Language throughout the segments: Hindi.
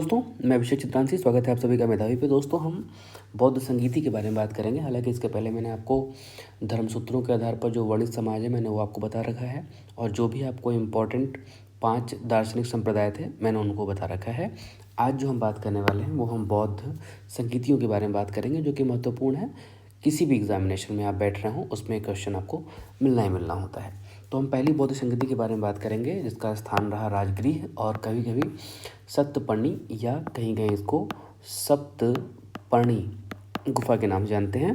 दोस्तों, मैं अभिषेक चित्रांशी। स्वागत है आप सभी का मेधावी पे। दोस्तों, हम बौद्ध संगीति के बारे में बात करेंगे। हालांकि इसके पहले मैंने आपको धर्मसूत्रों के आधार पर जो वर्णित समाज है मैंने वो आपको बता रखा है, और जो भी आपको इम्पोर्टेंट 5 दार्शनिक संप्रदाय थे मैंने उनको बता रखा है। आज जो हम बात करने वाले हैं वो हम बौद्ध संगीतियों के बारे में बात करेंगे, जो कि महत्वपूर्ण है। किसी भी एग्जामिनेशन में आप बैठ रहे हो उसमें क्वेश्चन आपको मिलना ही मिलना होता है। तो हम पहली बौद्ध संगीति के बारे में बात करेंगे, जिसका स्थान रहा राजगृह, और कभी कभी सप्तपर्णी या कहीं कहीं इसको सप्तपर्णी गुफा के नाम से जानते हैं।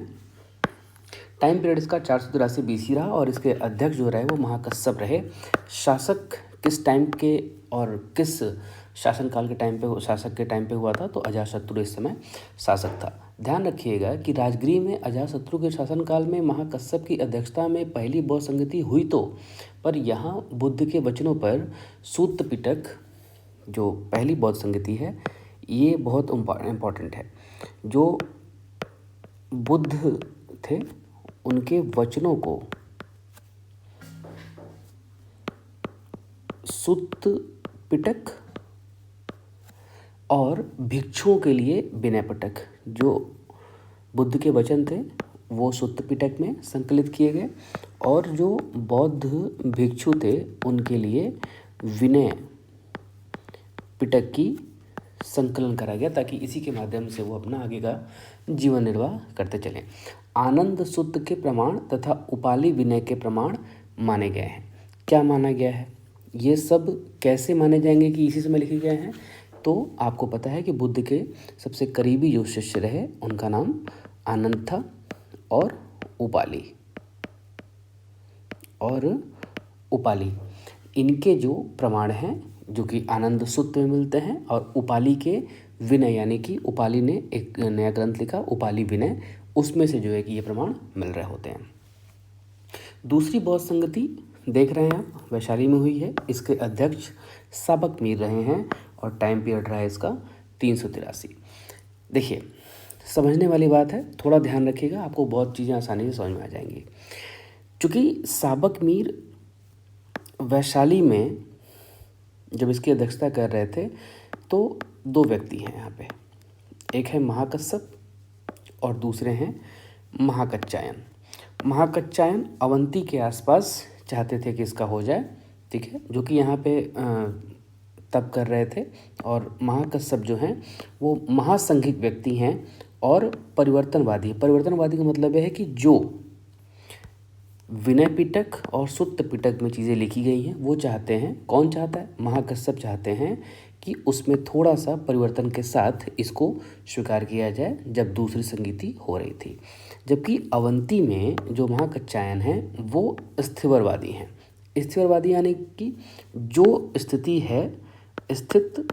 टाइम पीरियड इसका 483 BC रहा, और इसके अध्यक्ष जो रहे वो महाकश्यप रहे। शासक किस टाइम के और किस शासनकाल के टाइम पे शासक के टाइम पे हुआ था, तो अजातशत्रु इस समय शासक था। ध्यान रखिएगा कि राजगृह में अजातशत्रु के शासनकाल में महाकश्यप की अध्यक्षता में पहली बौद्ध संगति हुई, तो पर यहाँ बुद्ध के वचनों पर सूत पिटक जो पहली बौद्ध संगति है ये बहुत इम्पॉर्टेंट है। जो बुद्ध थे उनके वचनों को सूत पिटक और भिक्षुओं के लिए विनय पिटक, जो बुद्ध के वचन थे वो सूत पिटक में संकलित किए गए, और जो बौद्ध भिक्षु थे उनके लिए विनय पिटक की संकलन करा गया, ताकि इसी के माध्यम से वो अपना आगे का जीवन निर्वाह करते चलें। आनंद सूत्र के प्रमाण तथा उपाली विनय के प्रमाण माने गए हैं। क्या माना गया है, ये सब कैसे माने जाएंगे कि इसी समय लिखे गए हैं? तो आपको पता है कि बुद्ध के सबसे करीबी जो शिष्य रहे उनका नाम आनंद था, और उपाली इनके जो प्रमाण हैं जो कि आनंद सूत्र में मिलते हैं, और उपाली के विनय यानी कि उपाली ने एक नया ग्रंथ लिखा उपाली विनय, उसमें से जो है कि ये प्रमाण मिल रहे होते हैं। दूसरी बौद्ध संगति देख रहे हैं आप, वैशाली में हुई है। इसके अध्यक्ष साबक मीर रहे हैं, और टाइम पीरियड रहा है इसका 383। देखिए, समझने वाली बात है, थोड़ा ध्यान रखिएगा, आपको बहुत चीज़ें आसानी से समझ में आ जाएंगी। चूँकि साबक मीर वैशाली में जब इसकी अध्यक्षता कर रहे थे तो 2 व्यक्ति हैं यहाँ पे, एक है महाकश्यप और दूसरे हैं महाकच्चायन। महाकच्चायन अवंती के आसपास चाहते थे कि इसका हो जाए, ठीक है, जो कि यहाँ पे तप कर रहे थे। और महाकश्यप जो हैं वो महासंघिक व्यक्ति हैं और परिवर्तनवादी। परिवर्तनवादी का मतलब है कि जो विनय पिटक और सुत्त पिटक में चीज़ें लिखी गई हैं वो चाहते हैं, कौन चाहता है? महाकश्यप चाहते हैं कि उसमें थोड़ा सा परिवर्तन के साथ इसको स्वीकार किया जाए जब दूसरी संगीति हो रही थी। जबकि अवंती में जो महाकच्चायन हैं वो स्थिरवादी हैं। स्थिरवादी यानी कि जो स्थिति है, स्थित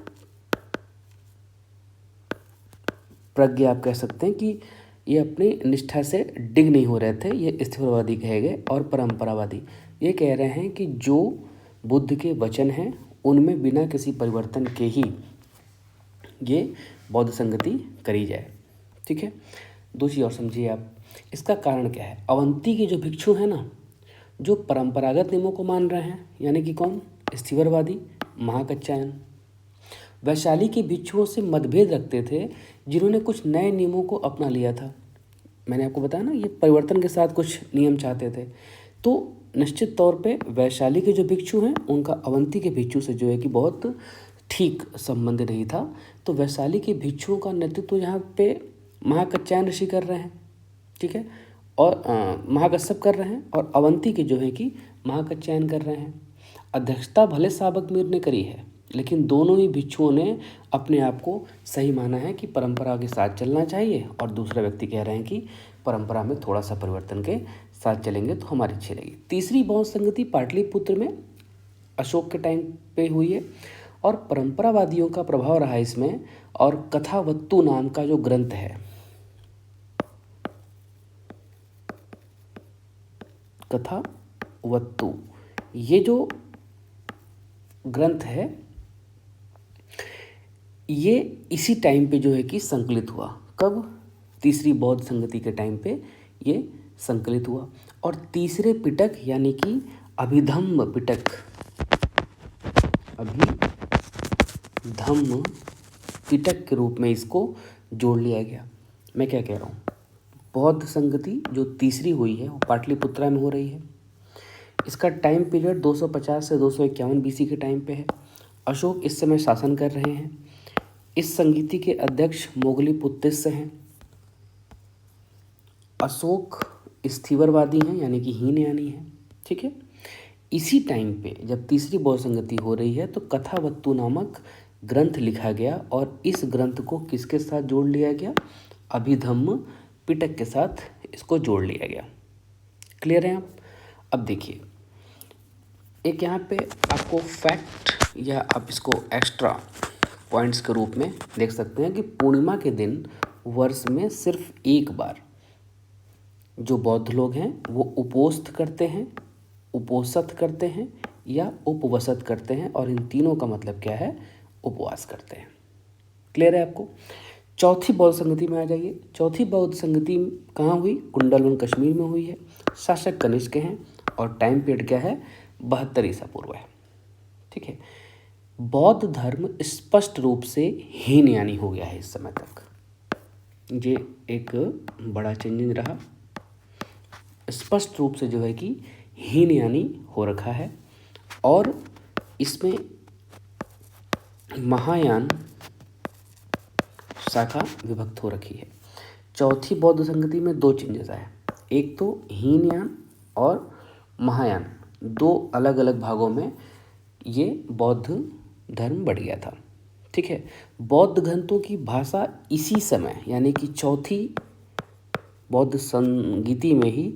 प्रज्ञा आप कह सकते हैं कि ये अपनी निष्ठा से डिग नहीं हो रहे थे, ये स्थिरवादी कहे गए। और परंपरावादी ये कह रहे हैं कि जो बुद्ध के वचन हैं उनमें बिना किसी परिवर्तन के ही ये बौद्ध संगति करी जाए, ठीक है। दूसरी और समझिए आप, इसका कारण क्या है? अवंती के जो भिक्षु हैं ना, जो परंपरागत नियमों को मान रहे हैं, यानी कि कौन? स्थिरवादी महाकच्चायन। वैशाली के भिक्षुओं से मतभेद रखते थे, जिन्होंने कुछ नए नियमों को अपना लिया था। मैंने आपको बताया ना, ये परिवर्तन के साथ कुछ नियम चाहते थे। तो निश्चित तौर पे वैशाली के जो भिक्षु हैं उनका अवंती के भिक्षु से जो है कि बहुत ठीक संबंध नहीं था। तो वैशाली के भिक्षुओं का नेतृत्व यहाँ पे महाकच्चायन ऋषि कर रहे हैं, ठीक है, और महाकश्यप कर रहे हैं, और अवंती के जो है कि महाकच्चायन कर रहे हैं। अध्यक्षता भले साबक मीर ने करी है, लेकिन दोनों ही भिक्षुओं ने अपने आप को सही माना है कि परंपरा के साथ चलना चाहिए, और दूसरा व्यक्ति कह रहे हैं कि परंपरा में थोड़ा सा परिवर्तन के साथ चलेंगे तो हमारी अच्छी रहेगी। तीसरी बौद्ध संगति पाटलिपुत्र में अशोक के टाइम पे हुई है, और परंपरावादियों का प्रभाव रहा इसमें। और कथावत्तु नाम का जो ग्रंथ है, कथावत्तु, ये जो ग्रंथ है ये इसी टाइम पे जो है कि संकलित हुआ। कब? तीसरी बौद्ध संगति के टाइम पे ये संकलित हुआ। और तीसरे पिटक यानी कि अभिधम्म पिटक, अभिधम्म पिटक के रूप में इसको जोड़ लिया गया। मैं क्या कह रहा हूँ, बौद्ध संगति जो तीसरी हुई है वो पाटलिपुत्रा में हो रही है। इसका टाइम पीरियड 250 से 251 बीसी के टाइम पे है। अशोक इस समय शासन कर रहे हैं। इस संगीति के अध्यक्ष मोगली पुत्तिस्य हैं। अशोक स्थिवरवादी हैं, यानी कि हीनयानी हैं। ठीक है। इसी टाइम पे जब तीसरी बौद्ध संगति हो रही है तो कथावत्तु नामक ग्रंथ लिखा गया और इस ग्रंथ को किसके साथ जोड़ लिया गया, अभिधम्म पिटक के साथ इसको जोड़ लिया गया। क्लियर है आप? अब देखिए, एक यहाँ पे आपको फैक्ट या आप इसको एक्स्ट्रा पॉइंट्स के रूप में देख सकते हैं कि पूर्णिमा के दिन वर्ष में सिर्फ एक बार जो बौद्ध लोग हैं वो उपोस्त करते हैं, उपोसत करते हैं या उपवसत करते हैं, और इन तीनों का मतलब क्या है, उपवास करते हैं। क्लियर है आपको? चौथी बौद्ध संगति में आ जाइए। चौथी बौद्ध संगति कहाँ हुई? कुंडलवन कश्मीर में हुई है। शासक कनिष्क हैं और टाइम पीरियड क्या है, 72 ईसा पूर्व है। ठीक है। बौद्ध धर्म स्पष्ट रूप से हीनयानी हो गया है इस समय तक। ये एक बड़ा चेंजिंग रहा। स्पष्ट रूप से जो है कि हीनयानी हो रखा है और इसमें महायान शाखा विभक्त हो रखी है। चौथी बौद्ध संगति में दो चेंजेस आए, एक तो हीनयान और महायान, दो अलग अलग भागों में ये बौद्ध धर्म बढ़ गया था। ठीक है। बौद्ध ग्रंथों की भाषा इसी समय यानी कि चौथी बौद्ध संगीति में ही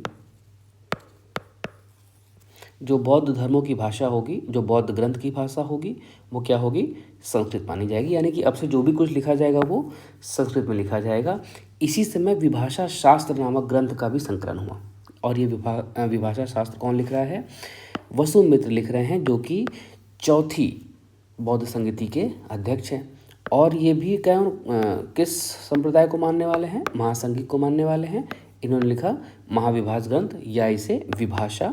जो बौद्ध धर्मों की भाषा होगी, जो बौद्ध ग्रंथ की भाषा होगी, वो क्या होगी, संस्कृत मानी जाएगी। यानी कि अब से जो भी कुछ लिखा जाएगा वो संस्कृत में लिखा जाएगा। इसी समय विभाषा शास्त्र नामक ग्रंथ का भी संकलन हुआ और ये विभाषा शास्त्र कौन लिख रहा है, वसुमित्र लिख रहे हैं, जो कि चौथी बौद्ध संगति के अध्यक्ष हैं। और ये भी क्या किस संप्रदाय को मानने वाले हैं, महासंघिक को मानने वाले हैं। इन्होंने लिखा महाविभाष ग्रंथ या इसे विभाषा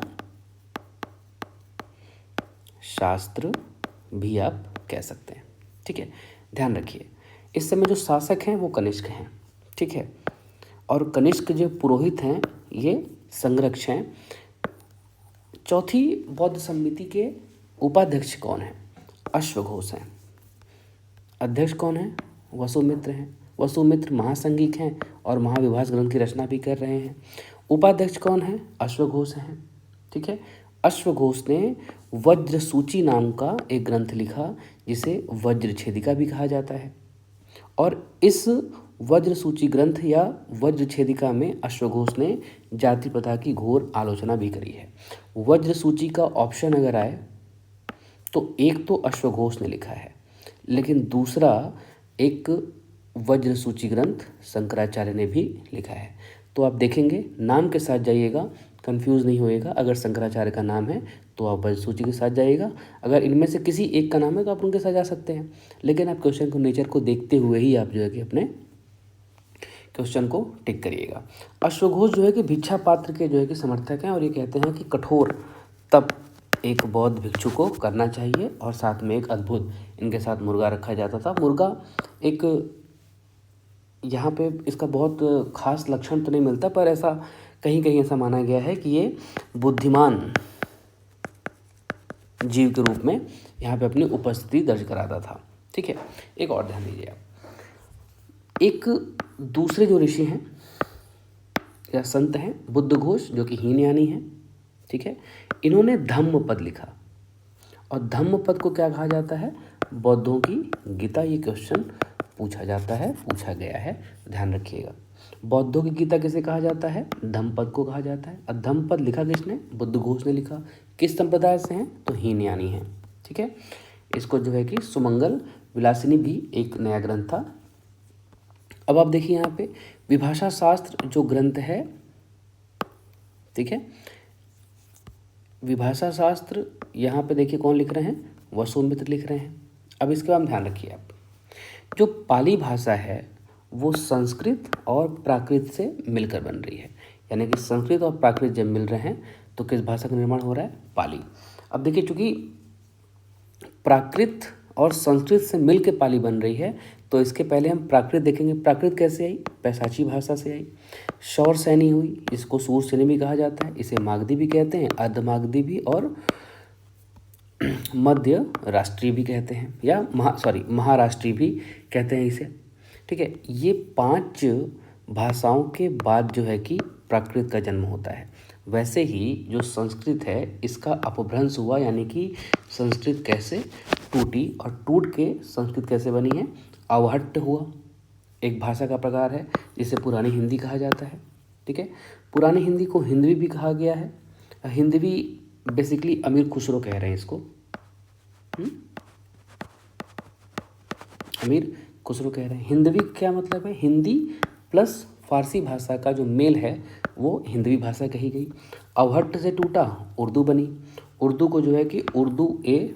शास्त्र भी आप कह सकते हैं। ठीक है। ध्यान रखिए, इस समय जो शासक हैं वो कनिष्क हैं। ठीक है। और कनिष्क जो पुरोहित हैं ये संरक्षक हैं। चौथी बौद्ध समिति के उपाध्यक्ष कौन हैं, अश्वघोष हैं। अध्यक्ष कौन है, वसुमित्र हैं। वसुमित्र महासंघिक हैं और महाविभाष ग्रंथ की रचना भी कर रहे हैं। उपाध्यक्ष कौन है, अश्वघोष हैं। ठीक है। अश्वघोष ने वज्र सूची नाम का एक ग्रंथ लिखा जिसे वज्र छेदिका भी कहा जाता है। और इस वज्र सूची ग्रंथ या वज्र छेदिका में अश्वघोष ने जाति प्रथा की घोर आलोचना भी करी है। वज्र सूची का ऑप्शन अगर आए तो एक तो अश्वघोष ने लिखा है, लेकिन दूसरा एक वज्र सूची ग्रंथ शंकराचार्य ने भी लिखा है। तो आप देखेंगे, नाम के साथ जाइएगा, कंफ्यूज नहीं होएगा। अगर शंकराचार्य का नाम है तो आप वज्र सूची के साथ जाइएगा, अगर इनमें से किसी एक का नाम है तो आप उनके साथ जा सकते हैं। लेकिन आप क्वेश्चन को नेचर को देखते हुए ही आप जो है कि अपने क्वेश्चन को टिक करिएगा। अश्वघोष जो है कि भिक्षा पात्र के जो है कि समर्थक हैं और ये कहते हैं कि कठोर तप एक बौद्ध भिक्षु को करना चाहिए और साथ में एक अद्भुत इनके साथ मुर्गा रखा जाता था। मुर्गा एक यहाँ पे इसका बहुत खास लक्षण तो नहीं मिलता, पर ऐसा कहीं कहीं ऐसा माना गया है कि ये बुद्धिमान जीव के रूप में यहाँ पे अपनी उपस्थिति दर्ज कराता था। ठीक है। एक और ध्यान दीजिए आप, एक दूसरे जो ऋषि हैं या संत हैं बुद्धघोष, जो कि हीनयानी हैं। ठीक है। इन्होंने धम्म पद लिखा और धम्म पद को क्या कहा जाता है, बौद्धों की गीता। ये क्वेश्चन पूछा जाता है, पूछा गया है, ध्यान रखिएगा। बौद्धों की गीता किसे कहा जाता है, धम्मपद को कहा जाता है। और धम्मपद लिखा किसने, बुद्धघोष ने लिखा। किस संप्रदाय से हैं, तो हीनयानी हैं। ठीक है। इसको जो है कि सुमंगल विलासिनी भी एक नया ग्रंथ था। अब आप देखिए यहाँ पे विभाषा शास्त्र जो ग्रंथ है, ठीक है, विभाषा शास्त्र यहाँ पे देखिए कौन लिख रहे हैं, वसुमित्र लिख रहे हैं। अब इसके बाद ध्यान रखिए आप, जो पाली भाषा है वो संस्कृत और प्राकृत से मिलकर बन रही है। यानी कि संस्कृत और प्राकृत जब मिल रहे हैं तो किस भाषा का निर्माण हो रहा है, पाली। अब देखिए, चूंकि प्राकृत और संस्कृत से मिल के पाली बन रही है तो इसके पहले हम प्राकृत देखेंगे। प्राकृत कैसे आई? पैशाची भाषा से आई। शौर सैनी हुई, इसको सूर सैनी भी कहा जाता है, इसे मागधी भी कहते हैं, अर्धमागधी भी और मध्य राष्ट्रीय भी कहते हैं, या महाराष्ट्रीय भी कहते हैं इसे। ठीक है, ये 5 भाषाओं के बाद जो है कि प्राकृत का जन्म होता है। वैसे ही जो संस्कृत है इसका अपभ्रंश हुआ, यानी कि संस्कृत कैसे टूटी और टूट के संस्कृत कैसे बनी है? अवहट्ट हुआ, एक भाषा का प्रकार है जिसे पुरानी हिंदी कहा जाता है। ठीक है, पुरानी हिंदी को हिंदवी भी कहा गया है। हिंदवी बेसिकली अमीर खुसरो कह रहे हैं इसको। अमीर खुसरो कह रहे हैं। हिंदवी क्या मतलब है? हिंदी प्लस फारसी भाषा का जो मेल है वो हिंदवी भाषा कही गई। अवहट्ट से टूटा, उर्दू बनी। उर्दू को जो है कि उर्दू ए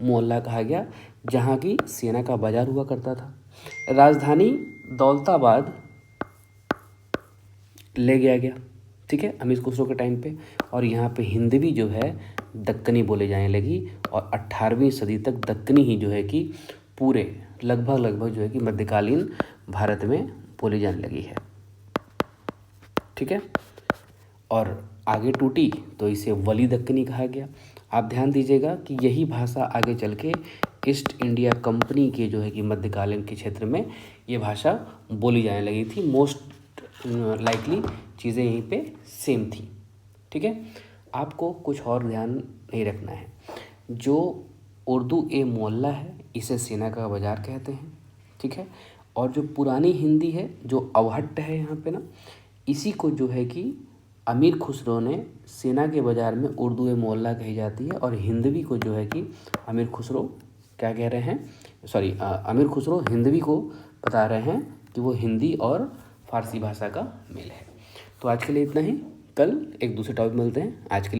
मोअल्ला कहा गया, जहाँ की सेना का बाजार हुआ करता था। राजधानी दौलताबाद ले गया। ठीक है, अमीर खुसरो के टाइम पे। और यहाँ पे हिंदवी जो है दक्कनी बोले जाने लगी, और 18वीं सदी तक दक्कनी ही जो है कि पूरे लगभग जो है कि मध्यकालीन भारत में बोली जाने लगी है। ठीक है, और आगे टूटी तो इसे वली दक्कनी कहा गया। आप ध्यान दीजिएगा कि यही भाषा आगे चल के ईस्ट इंडिया कंपनी के जो है कि मध्यकालीन के क्षेत्र में ये भाषा बोली जाने लगी थी। मोस्ट लाइकली चीज़ें यहीं पे सेम थी। ठीक है, आपको कुछ और ध्यान नहीं रखना है। जो उर्दू ए मोहल्ला है इसे सेना का बाजार कहते हैं। ठीक है, और जो पुरानी हिंदी है जो अवहट्ट है यहाँ पे ना, इसी को जो है कि अमीर खुसरो ने सेना के बाजार में उर्दू ए मोहल्ला कही जाती है, और हिंदवी को जो है कि अमीर खुसरो क्या कह रहे हैं, अमीर खुसरो हिंदवी को बता रहे हैं कि वो हिंदी और फारसी भाषा का मेल है। तो आज के लिए इतना ही, कल एक दूसरे टॉपिक मिलते हैं। आज के लिए